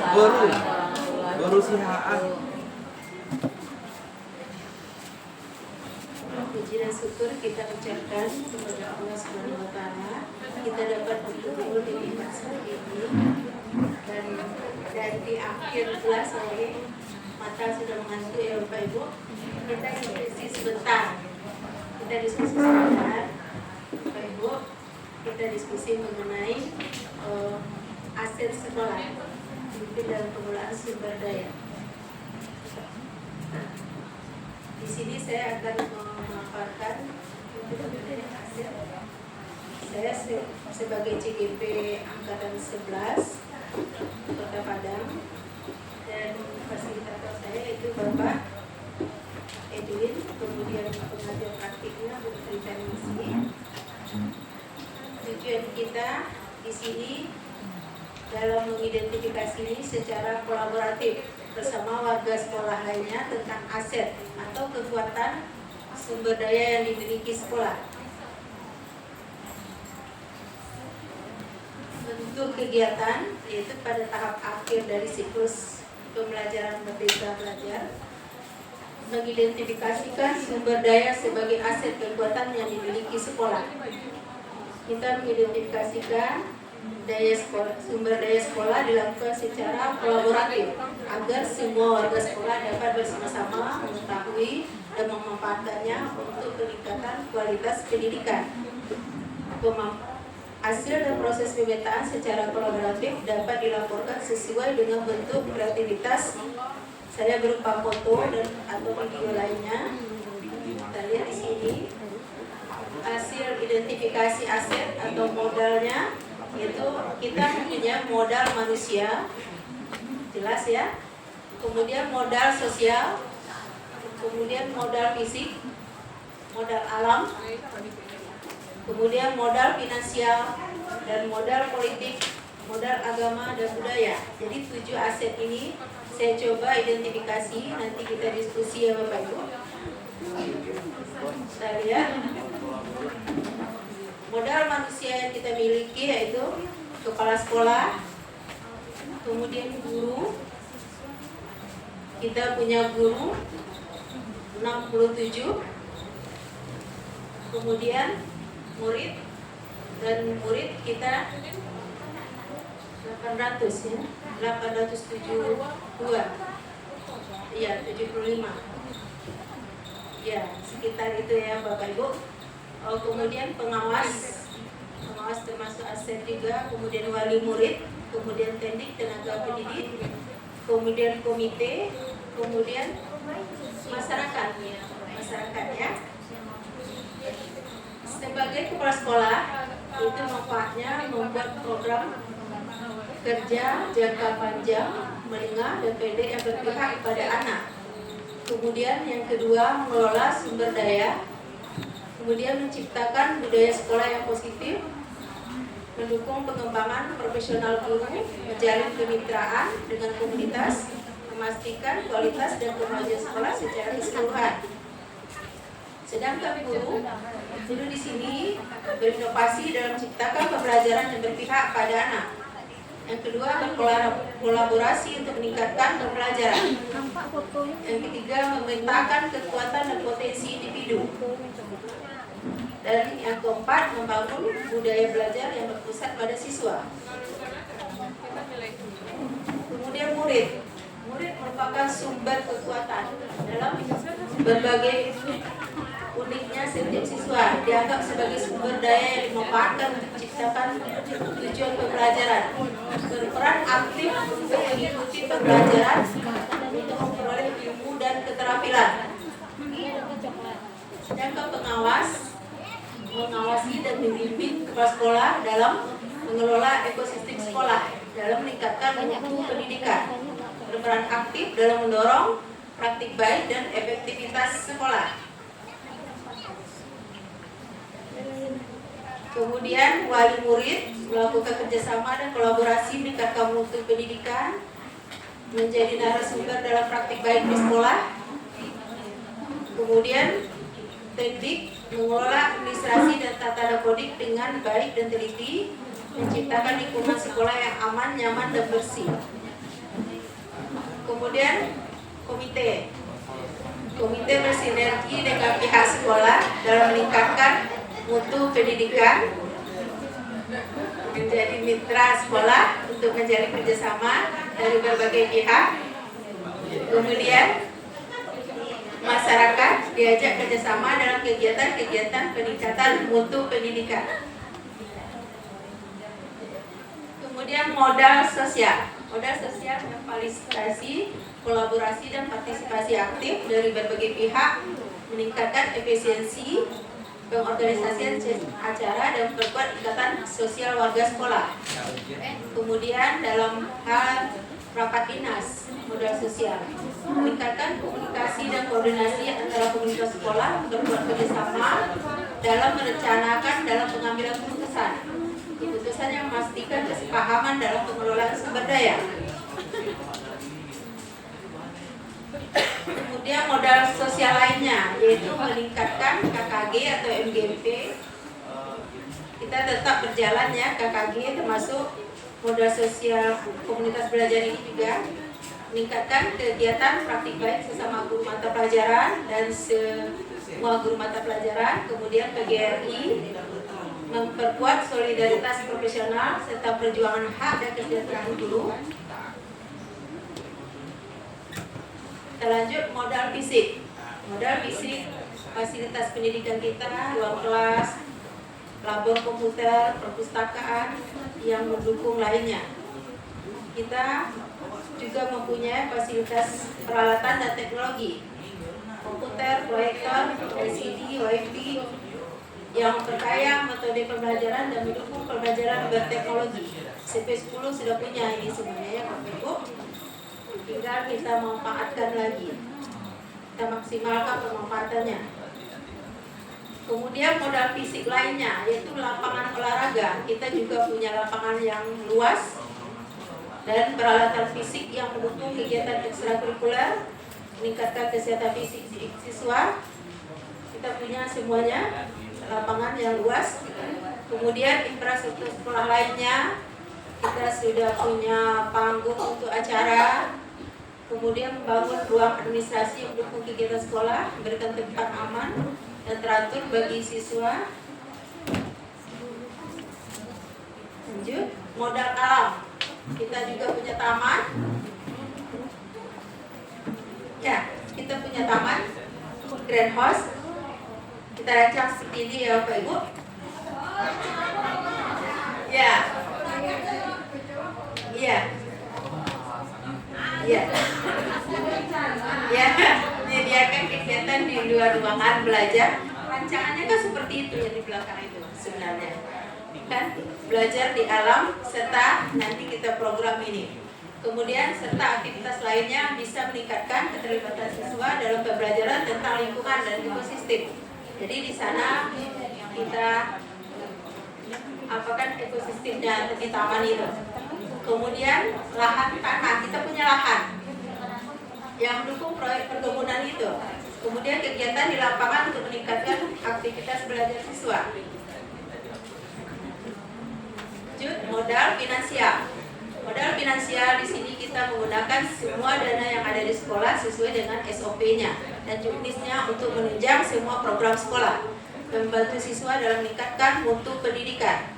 Baru sihaan. Puji dan syukur kita ucapkan kepada Allah Subhanahu wa Ta'ala. Kita dapat berkumpul di masa ini dan di akhir kelas ini mata sudah mengantuk ya Bapak Ibu. Kita diskusi sebentar. Bapak Ibu. Kita diskusi mengenai aset sekolah mungkin dalam pengelolaan sumber daya. Di sini saya akan memaparkan aset. Saya sebagai CGP Angkatan 11 Kota Padang dan fasilitator saya itu Bapak Edwin, kemudian pengajar praktiknya Bu Tritanisi. Tujuan kita di sini dalam mengidentifikasi ini secara kolaboratif bersama warga sekolah lainnya tentang aset atau kekuatan sumber daya yang dimiliki sekolah. Bentuk kegiatan yaitu pada tahap akhir dari siklus pembelajaran Merdeka Belajar mengidentifikasikan sumber daya sebagai aset kekuatan yang dimiliki sekolah. Kita mengidentifikasikan sumber daya sekolah dilakukan secara kolaboratif agar semua warga sekolah dapat bersama-sama mengetahui dan memanfaatkannya untuk peningkatan kualitas pendidikan. Hasil dan proses pemetaan secara kolaboratif dapat dilaporkan sesuai dengan bentuk kreativitas saya berupa foto dan atau video lainnya. Kita lihat di sini hasil identifikasi aset atau modalnya, yaitu kita punya modal manusia, jelas ya. Kemudian modal sosial, kemudian modal fisik, modal alam, kemudian modal finansial, dan modal politik, modal agama dan budaya. Jadi 7 aset ini saya coba identifikasi, nanti kita diskusi ya Bapak Ibu. Kita lihat modal manusia yang kita miliki yaitu kepala sekolah, kemudian guru. Kita punya guru 67, kemudian murid, dan murid kita 800 ya, 872, iya 75, ya sekitar itu ya Bapak Ibu. Kemudian pengawas termasuk aset juga, kemudian wali murid, kemudian teknik tenaga pendidik, kemudian komite, kemudian masyarakat ya. Sebagai kepala sekolah itu manfaatnya membuat program kerja jangka panjang, menengah dan pendek yang berpihak kepada anak. Kemudian yang kedua mengelola sumber daya, kemudian menciptakan budaya sekolah yang positif, mendukung pengembangan profesional guru, menjalin kemitraan dengan komunitas, memastikan kualitas dan kemajuan sekolah secara keseluruhan. Sedangkan guru di sini berinovasi dalam menciptakan pembelajaran yang berpihak pada anak. Yang kedua berkolaborasi untuk meningkatkan pembelajaran. Yang ketiga memetakan kekuatan dan potensi individu. Dan yang keempat membangun budaya belajar yang berpusat pada siswa. Kemudian murid merupakan sumber kekuatan dalam berbagai uniknya setiap siswa, dianggap sebagai sumber daya yang dimanfaatkan untuk menciptakan tujuan pembelajaran, berperan aktif untuk mengikuti pembelajaran untuk memperoleh ilmu dan keterampilan. Sedangkan pengawas mengawasi dan membimbing kepala sekolah dalam mengelola ekosistem sekolah dalam meningkatkan mutu pendidikan, berperan aktif dalam mendorong praktik baik dan efektivitas sekolah. Kemudian wali murid melakukan kerjasama dan kolaborasi meningkatkan mutu pendidikan, menjadi narasumber dalam praktik baik di sekolah. Kemudian teknik mengelola administrasi dan tata kodik dengan baik dan teliti, menciptakan lingkungan sekolah yang aman, nyaman, dan bersih. Kemudian komite bersinergi dengan pihak sekolah dalam meningkatkan mutu pendidikan, menjadi mitra sekolah untuk menjalin kerjasama dari berbagai pihak. Kemudian masyarakat diajak kerjasama dalam kegiatan-kegiatan peningkatan mutu pendidikan. Kemudian modal sosial memfasilitasi kolaborasi dan partisipasi aktif dari berbagai pihak, meningkatkan efisiensi pengorganisasian acara dan memperkuat ikatan sosial warga sekolah. Kemudian dalam hal rapat dinas, modal sosial meningkatkan komunikasi dan koordinasi antara komunitas sekolah, memperkuat kerjasama dalam merencanakan dalam pengambilan keputusan yang memastikan kesepahaman dalam pengelolaan sumber daya. Kemudian modal sosial lainnya yaitu meningkatkan KKG atau MGP. Kita tetap berjalan ya KKG, termasuk modal sosial komunitas belajar ini juga meningkatkan kegiatan praktik baik sesama guru mata pelajaran dan semua guru mata pelajaran. Kemudian PGRI memperkuat solidaritas profesional serta perjuangan hak dan kesejahteraan guru. Kita lanjut modal fisik. Fasilitas pendidikan kita, ruang kelas, labor komputer, perpustakaan yang mendukung lainnya. Kita juga mempunyai fasilitas peralatan dan teknologi, komputer, proyektor, LCD, WiFi yang memperkaya metode pembelajaran dan mendukung pembelajaran berteknologi. CP10 sudah punya ini semuanya ya Bapak Ibu. Tinggal kita manfaatkan lagi, kita maksimalkan pemanfaatannya. Kemudian modal fisik lainnya yaitu lapangan olahraga. Kita juga punya lapangan yang luas dan peralatan fisik yang mendukung kegiatan ekstrakurikuler, meningkatkan kesehatan fisik siswa. Kita punya semuanya, lapangan yang luas. Kemudian infrastruktur sekolah lainnya, kita sudah punya panggung untuk acara. Kemudian membangun ruang administrasi yang mendukung kegiatan sekolah, memberikan tempat aman dan teratur bagi siswa. Lanjut, modal alam. Kita juga punya taman. Ya, kita punya taman, greenhouse. Kita rancang seperti ini ya Bapak Ibu. Ya. Iya. Iya. Ya, menyediakan kegiatan di luar ruangan belajar. Rancangannya kan seperti itu yang di belakang itu sebenarnya. Kan belajar di alam serta nanti kita program ini. Kemudian serta aktivitas lainnya bisa meningkatkan keterlibatan siswa dalam pembelajaran tentang lingkungan dan ekosistem. Jadi di sana kita apakan ekosistemnya di taman itu. Kemudian lahan tanah, kita punya lahan yang mendukung proyek perkebunan itu. Kemudian kegiatan di lapangan untuk meningkatkan aktivitas belajar siswa. Lanjut, modal finansial. Modal finansial di sini kita menggunakan semua dana yang ada di sekolah sesuai dengan SOP-nya dan juknisnya untuk menunjang semua program sekolah, membantu siswa dalam meningkatkan mutu pendidikan.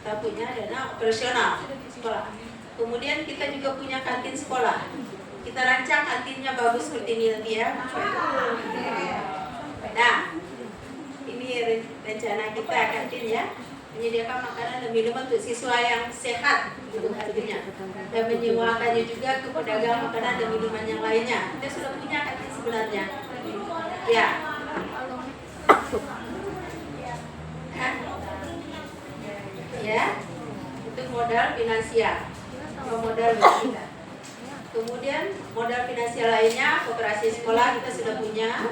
Kita punya dana operasional sekolah. Kemudian kita juga punya kantin sekolah. Kita rancang kantinnya bagus seperti ini nanti ya. Nah, ini rencana kita kantin ya. Menyediakan makanan dan minuman untuk siswa yang sehat untuk kantinnya, dan menyewakannya juga ke pedagang makanan dan minuman yang lainnya. Kita sudah punya kantin sebenarnya. Ya. Ya, itu modal finansial. Modal kita. Kemudian modal finansial lainnya, koperasi sekolah kita sudah punya,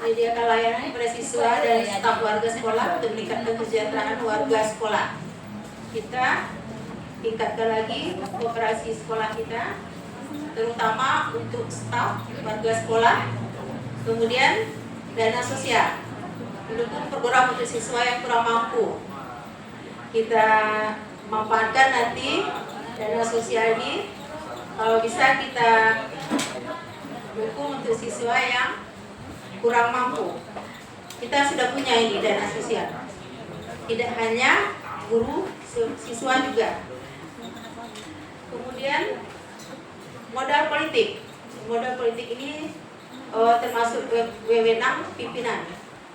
menyediakan layanan kepada siswa dan staf warga sekolah untuk meningkatkan kesejahteraan warga sekolah. Kita tingkatkan lagi koperasi sekolah kita, terutama untuk staf warga sekolah. Kemudian dana sosial, mendukung program untuk siswa yang kurang mampu. Kita manfaatkan nanti dana sosial ini. Kalau bisa kita Dukung untuk siswa yang kurang mampu. Kita sudah punya ini dana sosial. Tidak hanya guru, siswa juga. Kemudian modal politik. Modal politik ini termasuk wewenang pimpinan,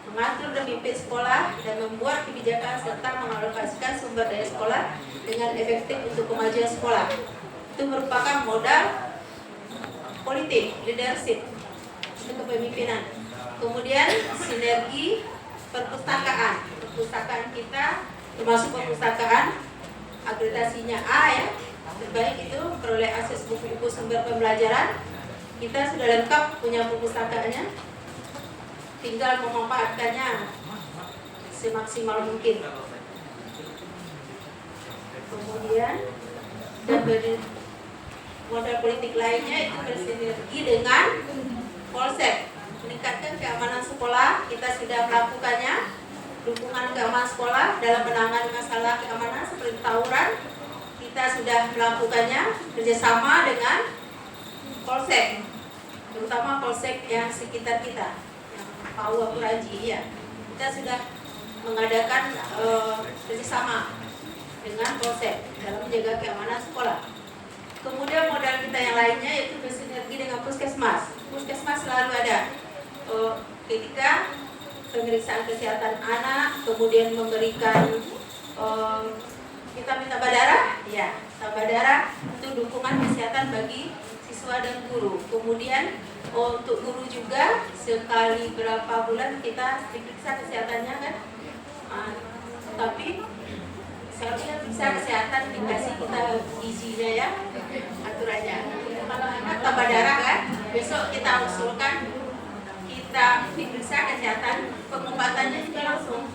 mengatur dan memimpin sekolah dan membuat kebijakan serta mengalokasikan sumber daya sekolah dengan efektif untuk kemajuan sekolah. Itu merupakan modal politik, leadership, itu kepemimpinan. Kemudian sinergi perpustakaan. Perpustakaan kita termasuk perpustakaan akreditasinya A ya, terbaik itu peroleh akses buku-buku sumber pembelajaran. Kita sudah lengkap punya perpustakaannya, tinggal memanfaatkannya semaksimal mungkin. Kemudian dan modal politik lainnya itu bersinergi dengan Polsek, meningkatkan keamanan sekolah. Kita sudah melakukannya, dukungan keamanan sekolah dalam penanganan masalah keamanan seperti tawuran. Kita sudah melakukannya kerjasama dengan Polsek, terutama Polsek yang sekitar kita, yang Papua Kuraji ya. Kita sudah mengadakan kerjasama dengan Polsek dalam menjaga keamanan sekolah. Kemudian modal kita yang lainnya yaitu bersinergi dengan Puskesmas. Puskesmas selalu ada ketika pemeriksaan kesehatan anak, kemudian memberikan kita minta darah, ya, tambah darah itu dukungan kesehatan bagi siswa dan guru. Kemudian untuk guru juga sekali berapa bulan kita diperiksa kesehatannya kan, tapi seharusnya bisa kesehatan dikasih kita gizinya ya, aturannya. Kalau anak tambah darah kan, besok kita usulkan kita diperiksa kesehatan, pengobatannya juga langsung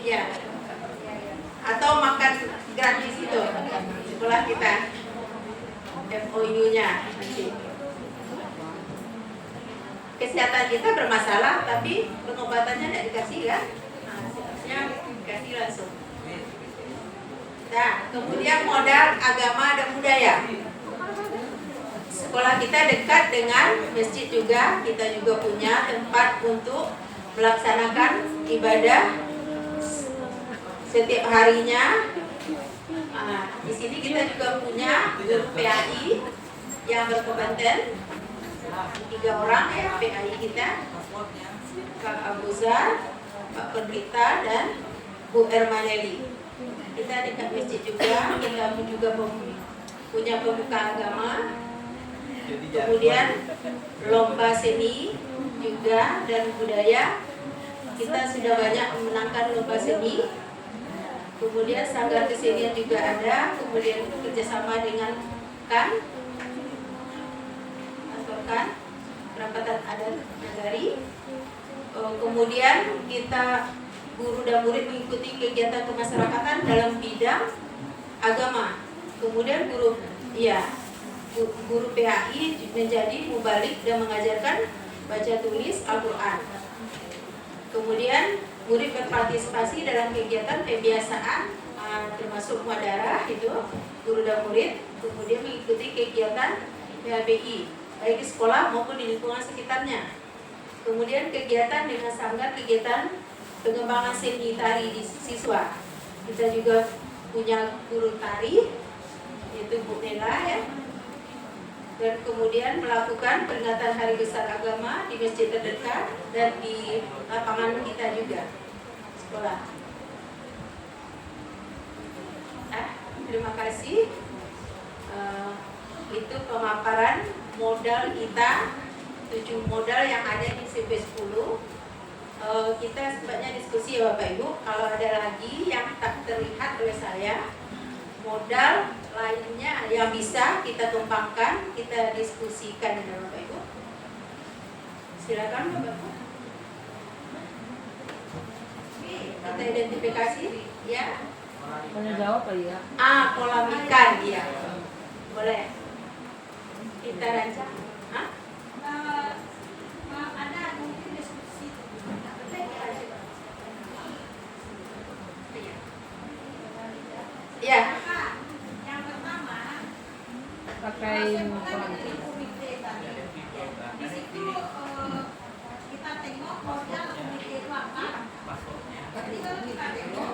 ya, atau makan gratis itu sekolah kita, MOU-nya nanti. Kesehatan kita bermasalah tapi pengobatannya tidak dikasih kan, seharusnya dikasih langsung. Nah, kemudian modal agama dan budaya. Sekolah kita dekat dengan masjid juga, kita juga punya tempat untuk melaksanakan ibadah setiap harinya. Di sini kita juga punya guru PAI yang berkompeten, 3 orang ya PAI kita, Pak Abuzar, Pak Pendeta dan Bu Ermaneli. Kita dekat masjid juga, kita juga punya pemuka agama. Kemudian lomba seni juga dan budaya. Kita sudah banyak memenangkan lomba seni. Kemudian sanggar kesenian juga ada. Kemudian kerjasama dengan kantor Perapatan Adat Nagari. Kemudian kita guru dan murid mengikuti kegiatan kemasyarakatan dalam bidang agama. Kemudian guru PAI menjadi mubalik dan mengajarkan baca tulis Al-Quran. Kemudian murid berpartisipasi dalam kegiatan pembiasaan termasuk muadarah itu guru dan murid. Kemudian mengikuti kegiatan PHBI baik di sekolah maupun di lingkungan sekitarnya. Kemudian kegiatan dengan sanggar kegiatan pengembangan seni tari di siswa. Kita juga punya guru tari yaitu Bu Nela ya. Dan kemudian melakukan peringatan Hari Besar Agama di masjid terdekat dan di lapangan kita juga sekolah. Terima kasih. Itu pemaparan modal kita, 7 modal yang ada di CP10. Kita sebaiknya diskusi ya Bapak Ibu. Kalau ada lagi yang tak terlihat oleh saya, modal lainnya yang bisa kita tumpangkan, kita diskusikan dengan Bapak Ibu. Silakan Bapak Ibu. Kita identifikasi ya. Boleh jawab Pak ya? Kolam ikan ya. Boleh. Kita rancang. Ada mungkin diskusi. Ya. Yang pertama, kain Di situ kita tengok modal komite itu apa. Jadi kalau kita tengok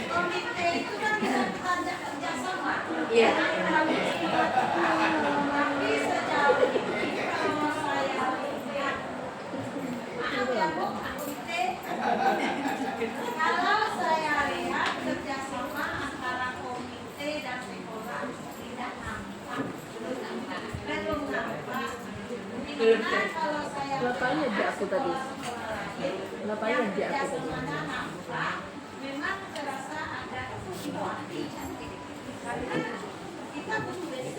komite itu kan bisa kita kerjasama. Iya. Tapi sejauh ini kalau saya lihat, maaf ya Bu, komite, kalau saya lihat kerjasama antara komite dan sekolah tidak nampak, belum nampak. Dimana kalau saya Bapaknya di aku tadi. Bapaknya yang di aku tadi. kerjasamanya nampak, memang terasa ada situasi cantik. Karena kita butuh WC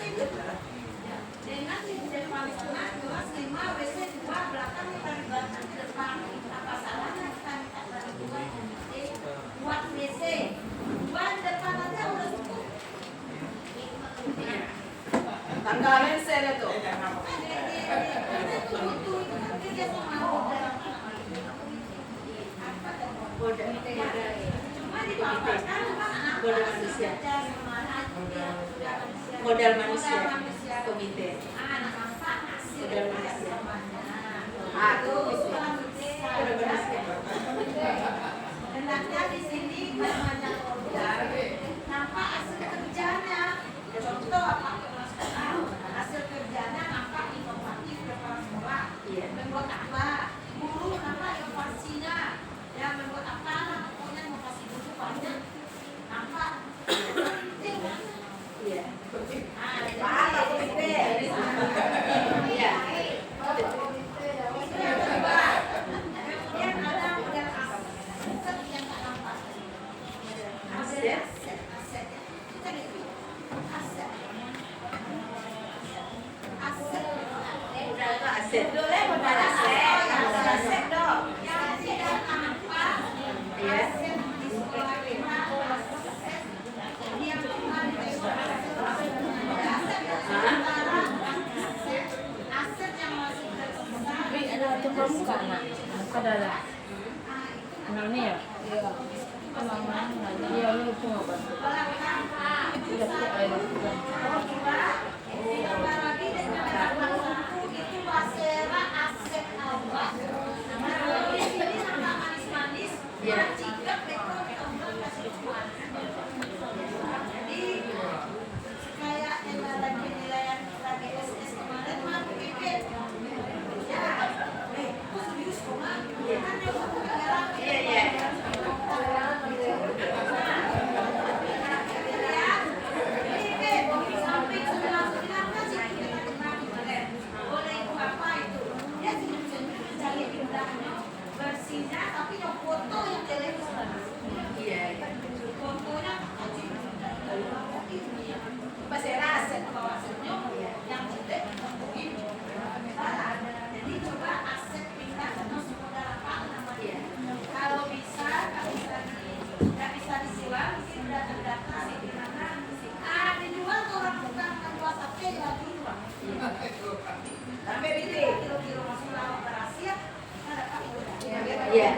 dengan di depan sana jelas 5 WC 2 belakang kita dibantu di depan. Apa salahnya kita minta bantuan komite buat WC 2 di depan aja udah cukup. Tanggalin saya tuh. Kita tuh butuh itu kan kerja sama modal. Cuma dipaparkan apa Modal manusia. kerja sama Modal manusia. Komite. Nampak hasil Modal manusia. kerjasamanya. Aku Modal manusia. Hendaknya di sini banyak modal, nampak hasil kerjanya. Contoh apa kelas sekolah, hasil kerjanya nampak inovatif kepala sekolah. Iya. Membuat apa? Guru nampak inovasinya. Ya membuat apa? Pokoknya inovasi guru banyak. Nampak. Penting. Iya. Apa komite? Iya. Itu yang kedua. Kemudian ada model aset yang tak nampak. Aset? Aset. Kita gitu. Aset. Aset. Aset. Boleh modal aset dong. Yang tidak nampak. Iya. Aset di sekolah kita. Aset. Yang bukan di sekolah. Aset yang sementara. Aset yang masih tersisa. Tapi ada tukar muka nak. Muka ada. Anak ni ya? Iya. Iya, lu pun apa? Tidak tak ada. Ditambah lagi dengan halaman buku itu Basera aset awak. Kalau di sini nama manis-manis, jika betul tombol kasih cuan. Jadi kayak yang lagi nilaian lagi SS kemarin mah pikir, ya, aku serius kok mah, kan yang buku negara. Iya. Bersihnya tapi yang foto yang jelek Iya. fotonya Basera aset. asetnya yang jelek begini. Jadi coba aset pindah ke modal apa namanya. Iya. Kalau bisa nggak bisa disilang mungkin udah terdata di mana dijual ke orang tukang kan jual sate jual dijual. Sampai gitu. Kilo-kilo masuk dalam operasi ya kita dapat itu. Iya.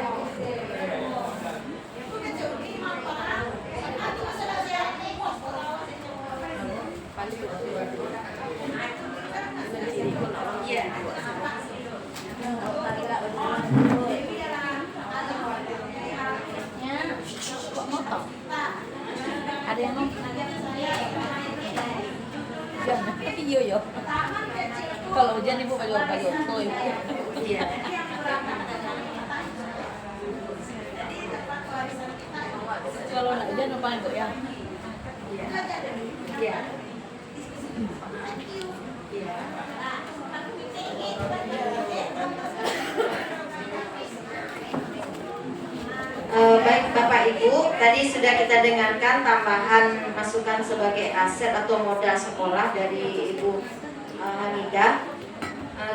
Itu kecil ini manfaat. Itu masalah saya bos kalau Iya. Kok motong? Ada yang mau? Jangan. Iya yo. Kalau hujan ibu pakai toy. Iya. Kalau nak hujan apa yang goyang? Iya. Iya. Baik Bapak Ibu, tadi sudah kita dengarkan tambahan masukan sebagai aset atau modal sekolah dari Ibu Hamidah.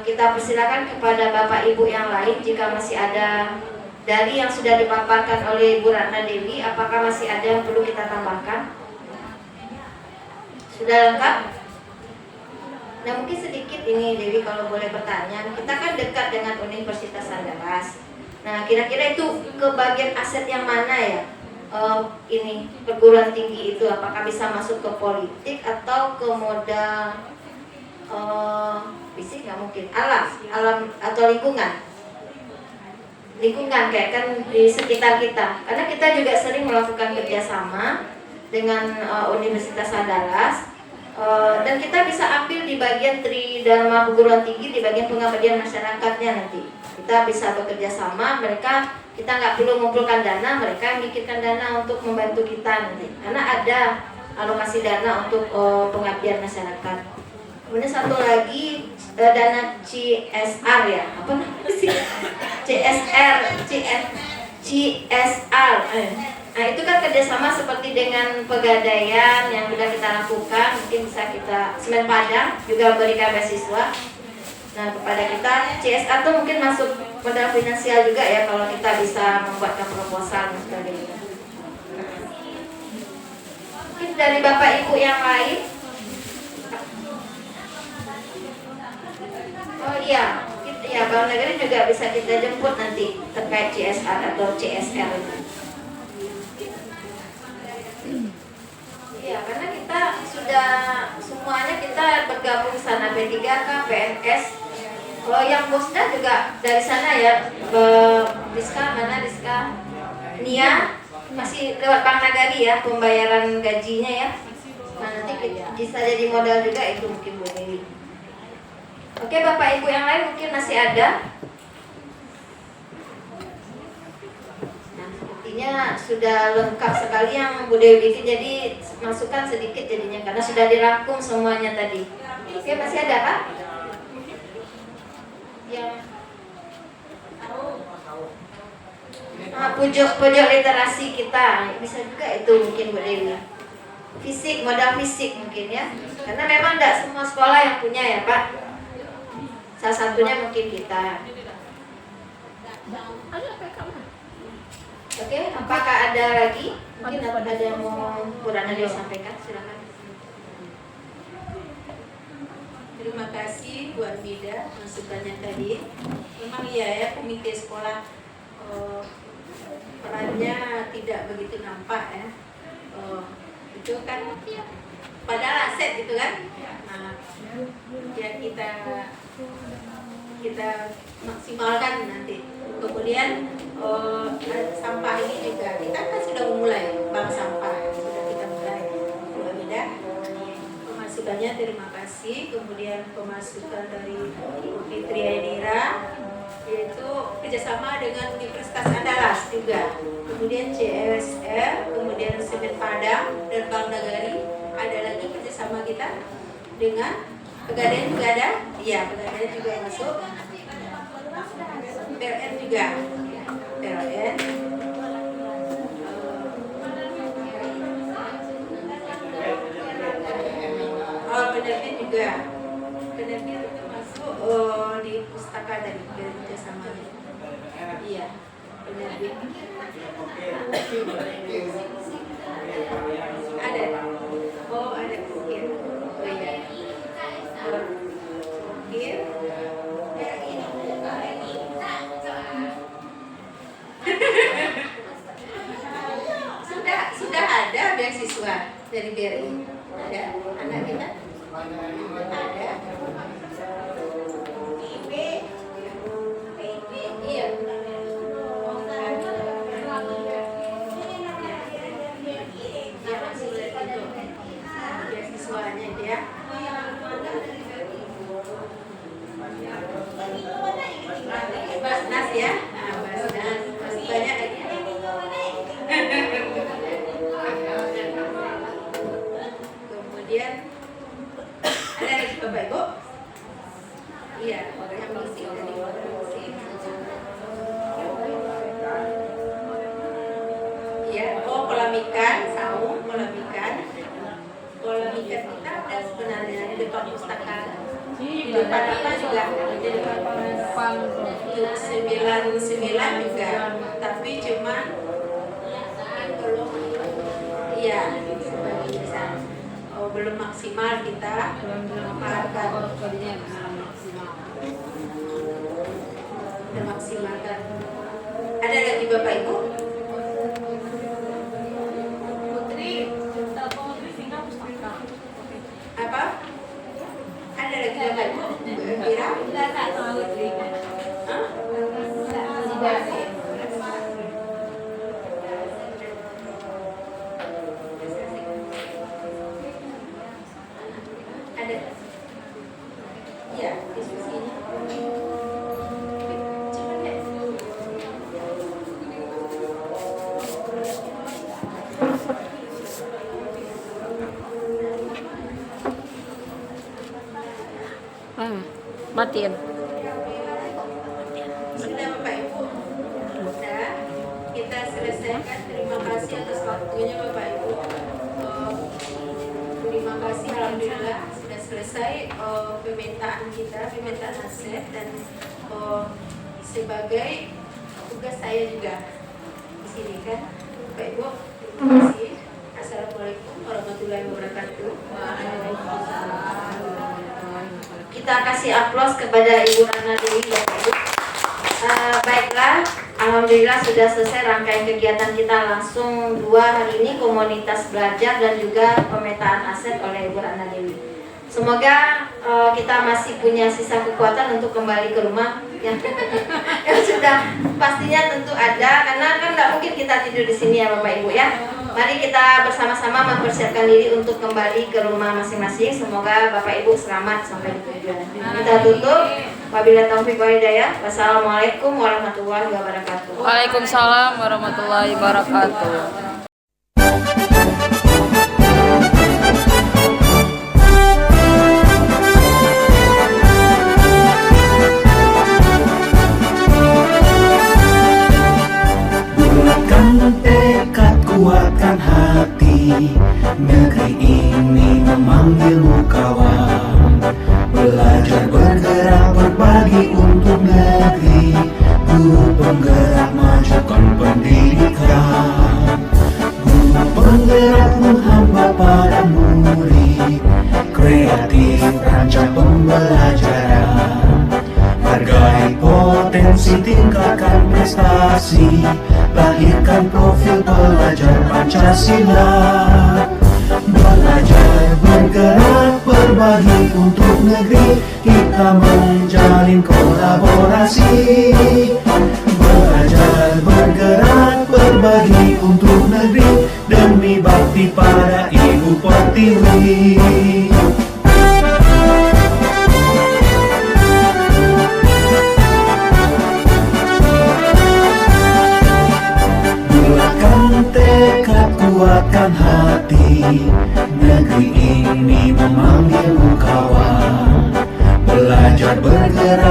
Kita persilakan kepada Bapak Ibu yang lain jika masih ada dari yang sudah dipaparkan oleh Ibu Ratna Dewi, apakah masih ada yang perlu kita tambahkan? Sudah lengkap? Nah mungkin sedikit ini Dewi kalau boleh bertanya, kita kan dekat dengan Universitas Andalas. Nah kira-kira itu ke bagian aset yang mana ya? ini perguruan tinggi itu apakah bisa masuk ke politik atau ke moda fisik, nggak mungkin, alam atau lingkungan kayak kan di sekitar kita, karena kita juga sering melakukan kerjasama dengan Universitas Andalas, dan kita bisa ambil di bagian Tridharma perguruan tinggi di bagian pengabdian masyarakatnya. Nanti kita bisa bekerja sama, kita nggak perlu mengumpulkan dana, mereka yang bikinkan dana untuk membantu kita nanti, karena ada alokasi dana untuk pengabdian masyarakat. Kemudian satu lagi dana CSR ya, apa namanya sih? CSR. Nah itu kan kerjasama seperti dengan Pegadaian yang sudah kita lakukan, mungkin bisa kita Semen Padang juga berikan beasiswa. Nah kepada kita CSR itu mungkin masuk modal finansial juga ya kalau kita bisa membuatkan proposal dan sebagainya. Mungkin dari Bapak Ibu yang lain. Oh iya, ya Bank Negeri juga bisa kita jemput nanti terkait CSR atau CSR itu. Iya, karena kita sudah semuanya kita bergabung sana P3K, PNS. Kalau yang Bosda juga dari sana ya, Rizka mana Rizka? Nia masih lewat Bank Nagari ya pembayaran gajinya ya. Nah nanti bisa jadi modal juga itu mungkin Bu Dewi. Oke Bapak Ibu yang lain mungkin masih ada. Nah sepertinya sudah lengkap sekali yang Bu Dewi bikin, jadi masukkan sedikit jadinya karena sudah dirangkum semuanya tadi. Oke masih ada Pak? Yang pojok literasi kita bisa juga itu mungkin Bu Dewi. Fisik, modal fisik mungkin ya, karena memang tidak semua sekolah yang punya ya Pak. Salah satunya mungkin kita. Oke, apakah ada lagi? Mungkin ada yang mau kurang disampaikan, silakan. Terima kasih Bu Armida masukannya tadi. Memang iya ya komite sekolah perannya tidak begitu nampak ya. Itu kan padahal aset gitu kan. Nah, ya kita maksimalkan nanti. Kemudian sampah ini juga kita kan sudah memulai bank sampah sudah kita mulai. Bu Armida pemasukannya terima kasih. Kemudian pemasukan dari Ibu Fitri Aidira yaitu kerjasama dengan Universitas Andalas juga. Kemudian CSR, kemudian Semen Padang dan Bank Nagari. Ada lagi kerjasama kita dengan Pegadaian juga ada. Iya, Pegadaian juga masuk. PLN juga. PLN. Penerbit juga. Penerbit itu masuk di pustaka dari kerjasamanya. Iya, penerbit. Ada. Oh, ada ukir. Oh iya. Ukir. Sudah ada beasiswa dari BRI. Ada anak kita. Ada. Iya. Dia masih itu beasiswanya dia. Basnas ya. Nah, Basnas masih banyak lagi. Kemudian ada lagi Bapak Ibu? Iya, yang musik tadi musik. Iya, oh kolam ikan, saung, kolam ikan. Kolam ikan kita ada sebenarnya di depan pustaka. Di depan apa juga? Di depan 99 juga. Tapi cuma belum. Iya, belum maksimal kita memanfaatkan memaksimalkan. Ada lagi Bapak Ibu? ada Bapak Ibu? Kira? Hah? Ada? Iya, diskusinya. Coba deh. Matiin. Sudah Bapak Ibu? Sudah. Kita selesaikan. Terima kasih atas waktunya Bapak Ibu. Terima kasih, alhamdulillah sudah selesai pemetaan kita, pemetaan aset, dan sebagai tugas saya juga di sini kan, Bapak Ibu. Terima kasih. Assalamualaikum warahmatullahi wabarakatuh. Kita kasih aplaus kepada Ibu Ratna Dewi, Bapak Ibu. Baiklah, alhamdulillah sudah selesai rangkaian kegiatan kita langsung 2 hari ini, komunitas belajar dan juga pemetaan aset oleh Ibu Ratna Dewi. Semoga kita masih punya sisa kekuatan untuk kembali ke rumah yang sudah pastinya tentu ada, karena kan nggak mungkin kita tidur di sini ya Bapak Ibu ya. Mari kita bersama-sama mempersiapkan diri untuk kembali ke rumah masing-masing. Semoga Bapak Ibu selamat sampai di tujuan. Kita tutup. Wabillahi taufiq wal hidayah. Wassalamualaikum warahmatullahi wabarakatuh. Waalaikumsalam warahmatullahi wabarakatuh. Kuatkan hati, negeri ini memanggilmu kawan. Belajar bergerak berbagi untuk negeri, guru penggerak majukan pendidikan. Guru penggerak menghamba pada murid, kreatif rancang pembelajaran. Hargai potensi, tingkatkan prestasi, lahirkan profil pelajar Pancasila. Belajar bergerak berbagi untuk negeri, kita menjalin kolaborasi. Belajar bergerak berbagi untuk negeri, demi bakti pada Ibu Pertiwi. Kuatkan hati, negeri ini memanggilmu kawan. Belajar bergerak